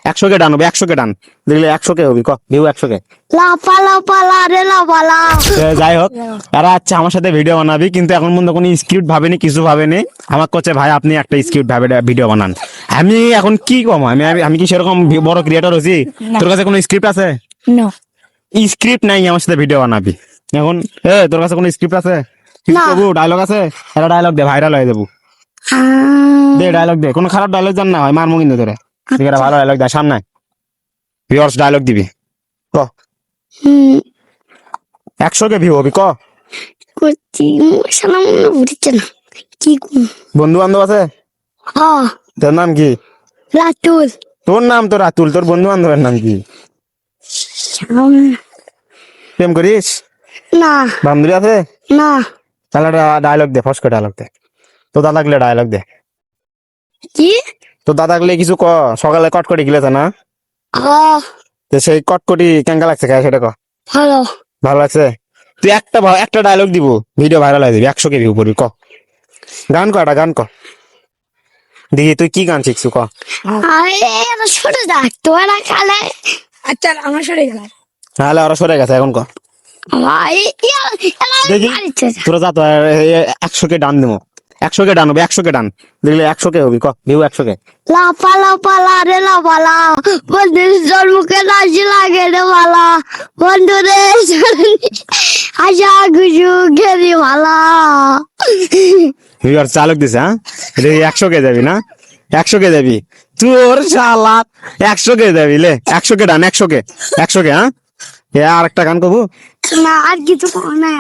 100 কে ডান হবে, 100 কে ডান দেখলে 100 কে হবি, ক ভিউ 100 কে। লাপা লাপা লা রে লাপা লা। যাই হোক, তারা আচ্ছা আমার সাথে ভিডিও বানাবি, কিন্তু এখন পর্যন্ত কোনো স্ক্রিপ্ট ভাবেনি, কিছু ভাবেনি। আমার কাছে ভাই আপনি একটা স্ক্রিপ্ট ভাবে ভিডিও বানান। আমি এখন কি কম, আমি কি সেরকম বড় ক্রিয়েটর হচ্ছি? তোর কাছে কোনো স্ক্রিপ্ট আছে? নো। স্ক্রিপ্ট নাই, আমার সাথে ভিডিও বানাবি এখন। তোর কাছে কোনো স্ক্রিপ্ট আছে? না। ডায়লগ আছে? একটা ডায়লগ দে, ভাইরাল হয়ে যাবো। দে ডায়লগ দে, কোনো খারাপ ডায়লগ জান না হয় মারমু কিন্তু তোরে। ঠিক আছে, ভালো ডায়লগ দে, সামনে ভিউয়ার্স ডায়লগ দিবি, ক। 100 কে ভিউ হবি, ক। করছি সালাম উঠছে না কি বন্ধু বান্ধব আছে? হ্যাঁ। তোর নাম কি? রাতুল। তোর নাম তো রাতুল, তোর বন্ধু বান্ধবের নাম কি? প্রেম করিস? না বান্ধবী আছে? না। তাহলে ডায়লগ দে, ফস করে ডায়লগ দে। তো দাদাগুলো ডায়লগ দে। কি? তো দাদাগুলো কিছু ক। সকালে কটকটি গিলেছে না? হ্যাঁ। তো সেই কটকটি কেঙ্গা লাগছে খায় সেটা ক। ভালো। ভালো লাগছে? তুই একটা ডায়লগ দিব, ভিডিও ভাইরাল হয়ে যাবে, 100 কে ভিউ করবি, ক। গান ক, একটা গান ক দেখি, তুই কি গান শিখছু, ক। আরে ছোট দেখ তোরা খালে। আচ্ছা আমার সরে গেল। তাহলে ওরা সরে গেছে, এখন ক। ভাই দেখি তোরা যা তো 100 কে ডান দেবো, 100 কে ডান হবে, 100 কে ডান দেখলে 100 কে হবি, ক ভিউ 100 কে। লাপা লাপা লা রে লাপা লা। বন্ধু জন্মকে নাচি লাগে রে মালা। বন্ধু রে আশা গুজু গেরি মালা। ভিউয়ার চালক দিছে, হ্যাঁ দেখি 100 কে যাবি না? 100 কে যাবি তোর শালা, 100 কে যাবি লে, 100 কে ডান, 100 কে, 100 কে, হ্যাঁ। আর একটা গান করবো। না আর কিছু না।